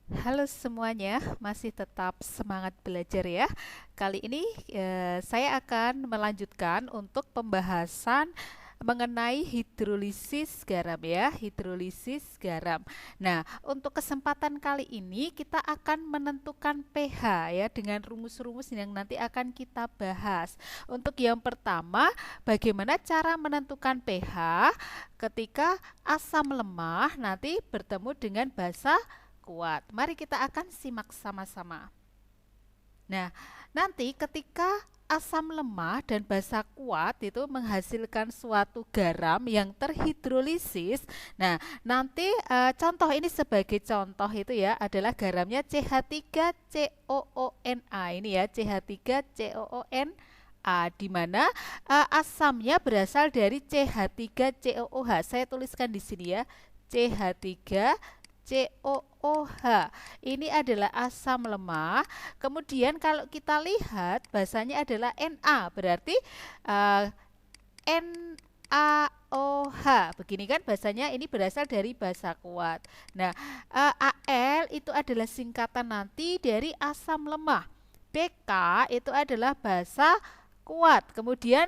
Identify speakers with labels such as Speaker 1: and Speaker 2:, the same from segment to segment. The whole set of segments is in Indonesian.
Speaker 1: Halo semuanya, masih tetap semangat belajar ya. Kali ini saya akan melanjutkan untuk pembahasan mengenai hidrolisis garam ya, hidrolisis garam. Nah, untuk kesempatan kali ini kita akan menentukan pH ya dengan rumus-rumus yang nanti akan kita bahas. Untuk yang pertama, bagaimana cara menentukan pH ketika asam lemah nanti bertemu dengan basa kuat. Mari kita akan simak sama-sama. Nah, nanti ketika asam lemah dan basa kuat itu menghasilkan suatu garam yang terhidrolisis. Nah, nanti contoh ini sebagai contoh itu ya adalah garamnya CH3COONA ini ya, CH3COONA di mana asamnya berasal dari CH3COOH. Saya tuliskan di sini ya, CH3 COOH. Ini adalah asam lemah. Kemudian kalau kita lihat bahasanya adalah Na, berarti uh, NaOH. Begini kan bahasanya ini berasal dari basa kuat. Nah, Al itu adalah singkatan nanti dari asam lemah. BK itu adalah basa kuat. Kemudian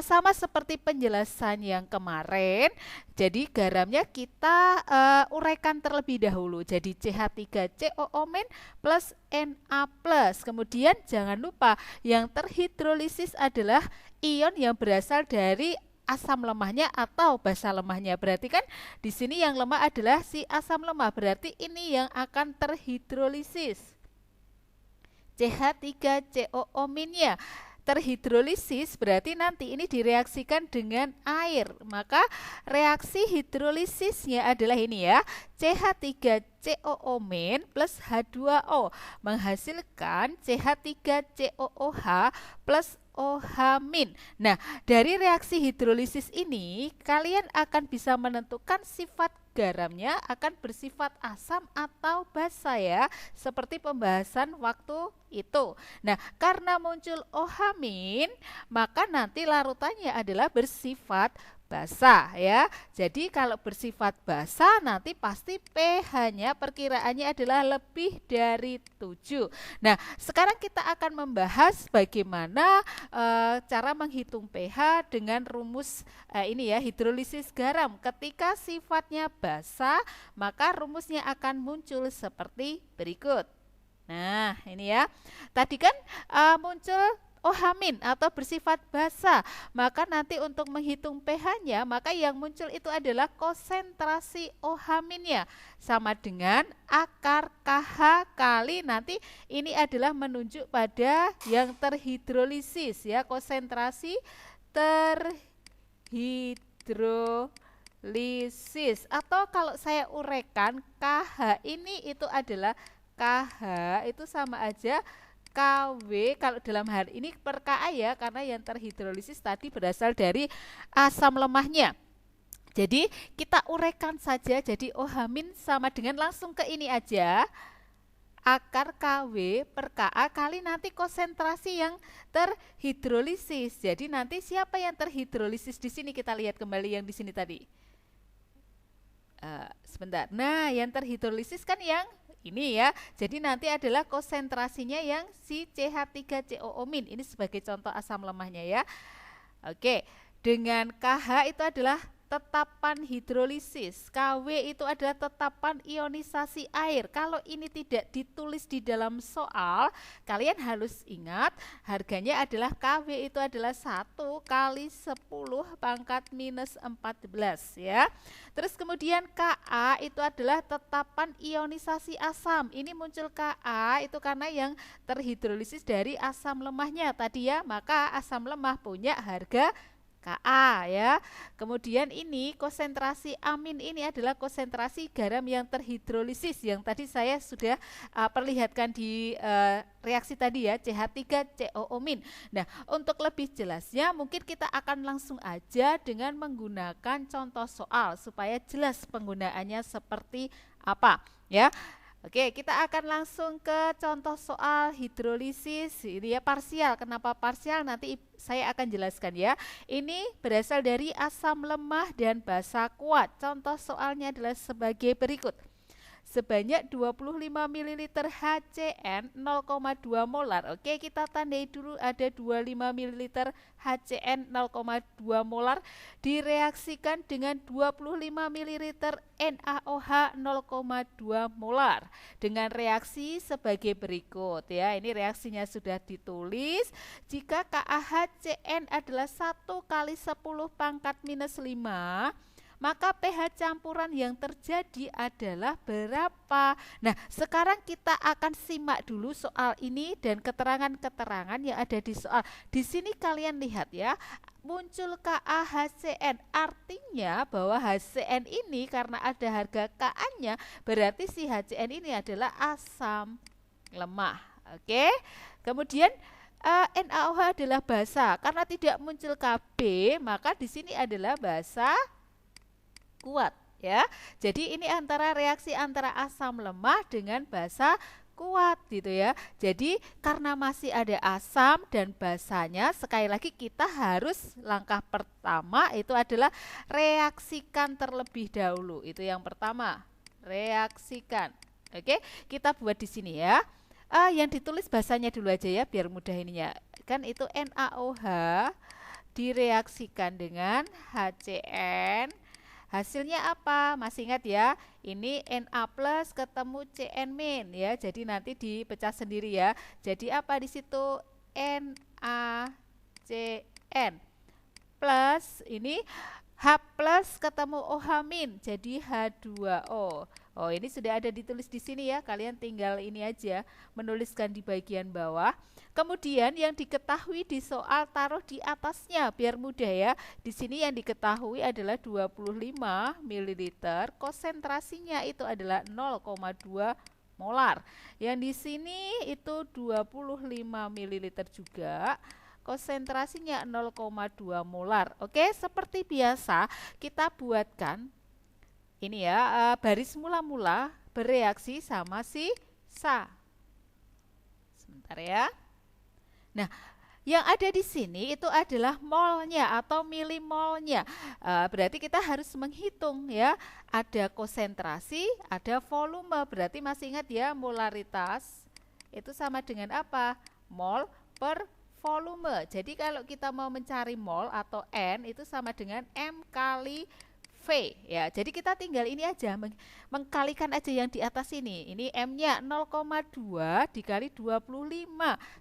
Speaker 1: sama seperti penjelasan yang kemarin, jadi garamnya kita uraikan terlebih dahulu. Jadi CH3COO- plus Na plus. Kemudian jangan lupa yang terhidrolisis adalah ion yang berasal dari asam lemahnya atau basa lemahnya. Berarti kan di sini yang lemah adalah si asam lemah. Berarti ini yang akan terhidrolisis. CH3COO-nya terhidrolisis berarti nanti ini direaksikan dengan air. Maka reaksi hidrolisisnya adalah ini ya, CH3COO- plus H2O menghasilkan CH3COOH plus OH-. Nah, dari reaksi hidrolisis ini kalian akan bisa menentukan sifat garamnya akan bersifat asam atau basa ya, seperti pembahasan waktu itu. Nah, karena muncul OH-, maka nanti larutannya adalah bersifat basa ya. Jadi kalau bersifat basa nanti pasti pH-nya perkiraannya adalah lebih dari 7. Nah, sekarang kita akan membahas bagaimana cara menghitung pH dengan rumus ini ya, hidrolisis garam. Ketika sifatnya basa, maka rumusnya akan muncul seperti berikut. Nah, ini ya. Tadi kan muncul OH- atau bersifat basa. Maka nanti untuk menghitung pH-nya, maka yang muncul itu adalah konsentrasi OH-nya sama dengan akar KH kali nanti ini adalah menunjuk pada yang terhidrolisis ya, konsentrasi terhidrolisis. Atau kalau saya uraikan KH ini itu adalah KH itu sama aja KW kalau dalam hal ini per KA ya, karena yang terhidrolisis tadi berasal dari asam lemahnya. Jadi kita uraikan saja, jadi OH- sama dengan langsung ke ini aja, akar KW per KA kali nanti konsentrasi yang terhidrolisis. Jadi nanti siapa yang terhidrolisis di sini, kita lihat kembali yang di sini tadi. Sebentar. Nah, yang terhidrolisis kan yang ini ya. Jadi nanti adalah konsentrasinya yang si CH3COO-. Ini sebagai contoh asam lemahnya ya. Oke, dengan KH itu adalah tetapan hidrolisis, KW itu adalah tetapan ionisasi air. Kalau ini tidak ditulis di dalam soal, kalian harus ingat harganya adalah KW itu adalah 1 kali 10 pangkat minus 14 ya. Terus kemudian Ka itu adalah tetapan ionisasi asam. Ini muncul Ka itu karena yang terhidrolisis dari asam lemahnya tadi ya, maka asam lemah punya harga Ka ya. Kemudian ini konsentrasi amin ini adalah konsentrasi garam yang terhidrolisis yang tadi saya sudah perlihatkan di reaksi tadi ya, CH3COO-. Nah, untuk lebih jelasnya mungkin kita akan langsung aja dengan menggunakan contoh soal supaya jelas penggunaannya seperti apa ya. Oke, kita akan langsung ke contoh soal hidrolisis. Ini ya parsial. Kenapa parsial? Nanti saya akan jelaskan ya. Ini berasal dari asam lemah dan basa kuat. Contoh soalnya adalah sebagai berikut. sebanyak 25 ml HCN 0,2 molar. Oke, kita tandai dulu ada 25 ml HCN 0,2 molar direaksikan dengan 25 ml NaOH 0,2 molar dengan reaksi sebagai berikut ya. Ini reaksinya sudah ditulis. Jika KaHCN adalah 1 kali 10 pangkat minus 5, maka pH campuran yang terjadi adalah berapa? Nah, sekarang kita akan simak dulu soal ini dan keterangan-keterangan yang ada di soal. Di sini kalian lihat ya, muncul KaHCN. Artinya bahwa HCN ini karena ada harga Ka-nya, berarti si HCN ini adalah asam lemah. Oke. Kemudian NaOH adalah basa. Karena tidak muncul Kb, maka di sini adalah basa kuat ya. Jadi ini antara reaksi antara asam lemah dengan basa kuat gitu ya. Jadi karena masih ada asam dan basanya, sekali lagi kita harus langkah pertama itu adalah reaksikan terlebih dahulu. Itu yang pertama, reaksikan. Oke, kita buat di sini ya. Yang ditulis basanya dulu aja ya biar mudah ininya. Kan itu NaOH direaksikan dengan HCN. Hasilnya apa? Masih ingat ya? Ini Na plus ketemu Cn min ya. Jadi nanti dipecah sendiri ya. Jadi apa di situ? NaCN plus ini H plus ketemu OH min. Jadi H2O. Oh, ini sudah ada ditulis di sini ya. Kalian tinggal ini aja menuliskan di bagian bawah. Kemudian yang diketahui di soal taruh di atasnya biar mudah ya. Di sini yang diketahui adalah 25 ml, konsentrasinya itu adalah 0,2 molar. Yang di sini itu 25 ml juga. Konsentrasinya 0,2 molar. Oke, seperti biasa kita buatkan ini ya, baris mula-mula bereaksi sama sisa. Sebentar ya. Nah, yang ada di sini itu adalah molnya atau milimolnya. Berarti kita harus menghitung ya. Ada konsentrasi, ada volume. Berarti masih ingat ya, molaritas itu sama dengan apa? Mol per volume. Jadi kalau kita mau mencari mol atau N itu sama dengan M kali V ya. Jadi kita tinggal ini aja mengkalikan aja yang di atas ini. Ini M-nya 0,2 dikali 25.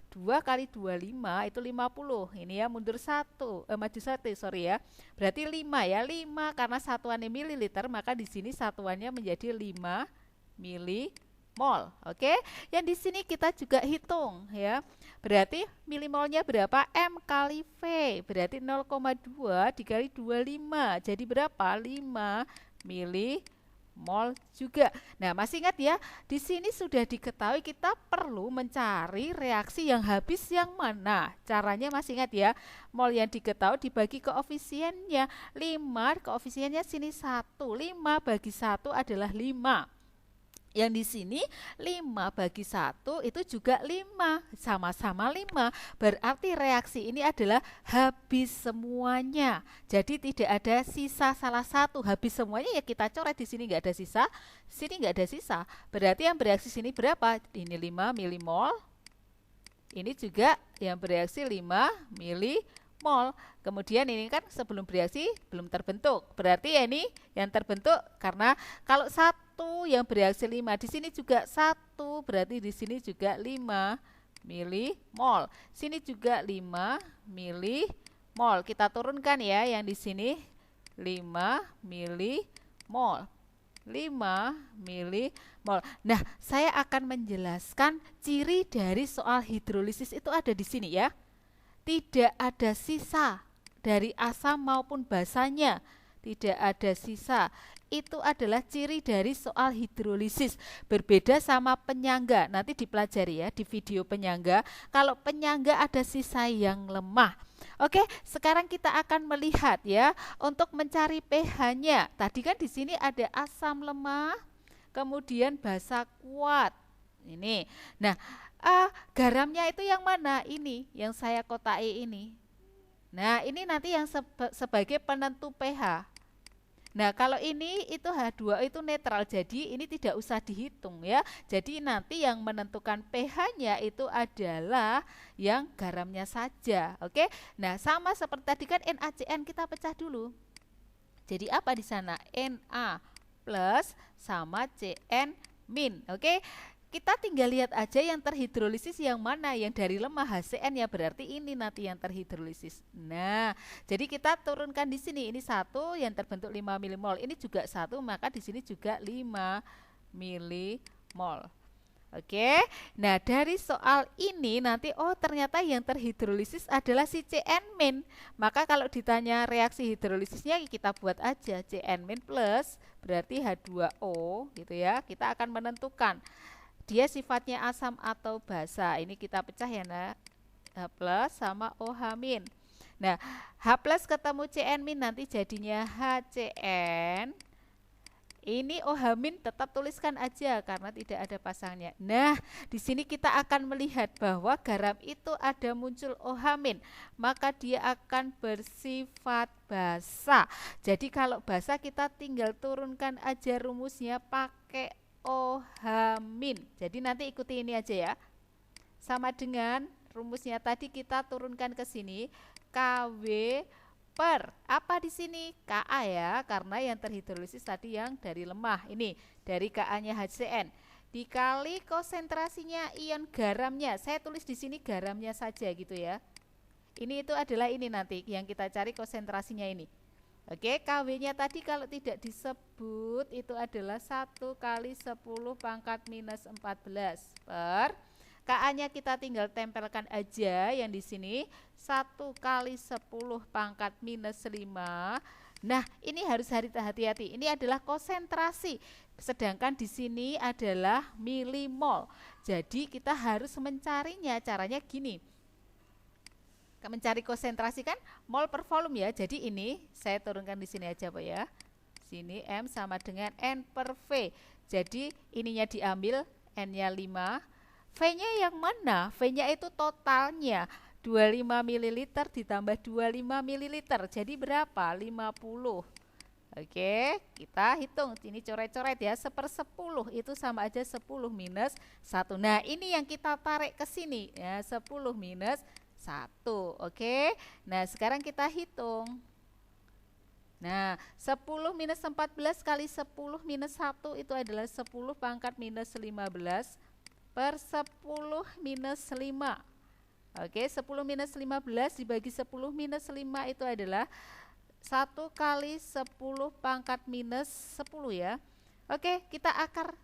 Speaker 1: 2 kali 25 itu 50. Ini ya mundur 1, maju 1 sorry ya. Berarti 5 ya. 5 karena satuannya mililiter maka di sini satuannya menjadi 5 milimol. Oke? Yang di sini kita juga hitung ya. Berarti milimolnya berapa? M kali V. Berarti 0,2 dikali 25. Jadi berapa? 5 milimol juga. Nah, masih ingat ya? Di sini sudah diketahui kita perlu mencari reaksi yang habis yang mana. Caranya masih ingat ya? Mol yang diketahui dibagi koefisiennya. 5, koefisiennya sini 1. 5 bagi 1 adalah 5. Yang di sini 5 bagi 1 itu juga 5, sama-sama 5. Berarti reaksi ini adalah habis semuanya. Jadi tidak ada sisa salah satu. Habis semuanya ya kita coret, di sini nggak ada sisa, sini nggak ada sisa. Berarti yang bereaksi sini berapa? Ini 5 milimol. Ini juga yang bereaksi 5 milimol. Kemudian ini kan sebelum bereaksi belum terbentuk. Berarti ya ini yang terbentuk karena kalau yang bereaksi 5 di sini juga 1, berarti di sini juga 5 milimol. Sini juga 5 milimol. Kita turunkan ya yang di sini 5 milimol. 5 milimol. Nah, saya akan menjelaskan ciri dari soal hidrolisis itu ada di sini ya. Tidak ada sisa dari asam maupun basanya. Tidak ada sisa. Itu adalah ciri dari soal hidrolisis. Berbeda sama penyangga. Nanti dipelajari ya di video penyangga. Kalau penyangga ada sisa yang lemah. Oke, sekarang kita akan melihat ya untuk mencari pH-nya. Tadi kan di sini ada asam lemah, kemudian basa kuat. Ini. Nah, garamnya itu yang mana? Ini yang saya kotai ini. Nah, ini nanti yang sebagai penentu pH. Nah, kalau ini itu H2O itu netral, jadi ini tidak usah dihitung ya. Jadi nanti yang menentukan pH-nya itu adalah yang garamnya saja. Oke. Nah, sama seperti tadi kan NaCN kita pecah dulu. Jadi apa di sana? Na plus sama Cn min. Oke. Kita tinggal lihat aja yang terhidrolisis yang mana, yang dari lemah HCN ya, berarti ini nanti yang terhidrolisis. Nah, jadi kita turunkan di sini, ini 1 yang terbentuk 5 milimol, ini juga 1, maka di sini juga 5 milimol. Oke, nah dari soal ini nanti ternyata yang terhidrolisis adalah si Cn-. Maka kalau ditanya reaksi hidrolisisnya kita buat aja Cn- plus berarti H2O gitu ya. Kita akan menentukan dia sifatnya asam atau basa. Ini kita pecah ya nak. H plus sama OH-. Nah, H plus ketemu Cn- nanti jadinya HCN. Ini OH- tetap tuliskan aja karena tidak ada pasangnya. Nah, di sini kita akan melihat bahwa garam itu ada muncul OH-, maka dia akan bersifat basa. Jadi kalau basa kita tinggal turunkan aja rumusnya pakai OH-. Jadi nanti ikuti ini aja ya. Sama dengan rumusnya tadi kita turunkan ke sini, KW per apa di sini? Ka ya, karena yang terhidrolisis tadi yang dari lemah. Ini dari Ka-nya HCN dikali konsentrasinya ion garamnya. Saya tulis di sini garamnya saja gitu ya. Ini itu adalah ini nanti yang kita cari konsentrasinya ini. Oke, KW-nya tadi kalau tidak disebut itu adalah 1 kali 10 pangkat minus 14 per Ka-nya kita tinggal tempelkan aja yang di sini 1 kali 10 pangkat minus 5. Nah, ini harus hati-hati. Ini adalah konsentrasi. Sedangkan di sini adalah milimol. Jadi kita harus mencarinya. Caranya gini. Mencari konsentrasi kan mol per volume ya. Jadi ini saya turunkan di sini aja Pak ya. Sini M sama dengan N per V. Jadi ininya diambil, N-nya 5. V-nya yang mana? V-nya itu totalnya 25 ml ditambah 25 ml. Jadi berapa? 50. Oke, kita hitung. Ini coret-coret ya. 1/10 itu sama aja 10 minus 1. Nah, ini yang kita tarik ke sini ya, 10 minus 1. Oke. Nah, sekarang kita hitung. Nah, 10 minus 14 kali 10 minus 1 itu adalah 10 pangkat minus 15 per 10 minus 5. Oke, 10 minus 15 dibagi 10 minus 5 itu adalah 1 kali 10 pangkat minus 10 ya. Oke, kita akar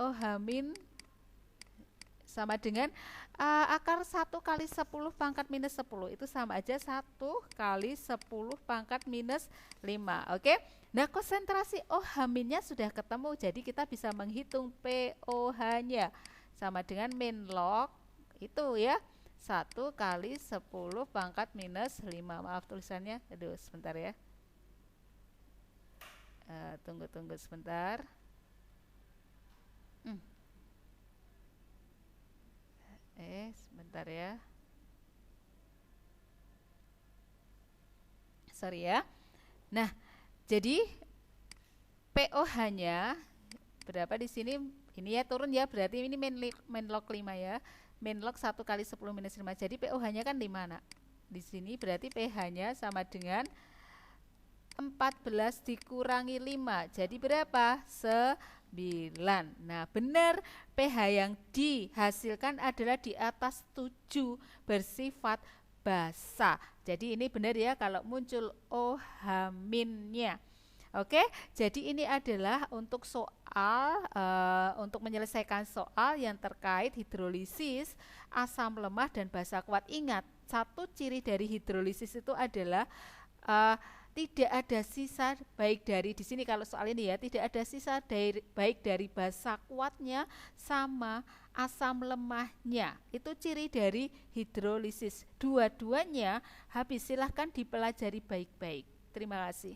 Speaker 1: OH- sama dengan akar 1 kali 10 pangkat minus 10. Itu sama aja 1 kali 10 pangkat minus 5. Oke. Nah, konsentrasi OH-nya sudah ketemu. Jadi kita bisa menghitung POH-nya. Sama dengan min log itu ya 1 kali 10 pangkat minus 5. Maaf tulisannya, aduh sebentar ya, tunggu sebentar. Sebentar ya, sorry ya. Nah, jadi POH-nya berapa di sini? Ini ya turun ya, berarti ini min log 5 ya. Min log 1 kali 10 minus 5. Jadi POH-nya kan 5 nak. Di sini berarti pH-nya sama dengan 14 dikurangi 5. Jadi berapa? 9. Nah, benar pH yang dihasilkan adalah di atas 7, bersifat basa. Jadi ini benar ya kalau muncul OH-nya. Oke, jadi ini adalah untuk soal, untuk menyelesaikan soal yang terkait hidrolisis asam lemah dan basa kuat. Ingat, satu ciri dari hidrolisis itu adalah tidak ada sisa baik dari di sini kalau soal ini ya, tidak ada sisa dari, baik dari basa kuatnya sama asam lemahnya. Itu ciri dari hidrolisis. Dua-duanya habis, silahkan dipelajari baik-baik. Terima kasih.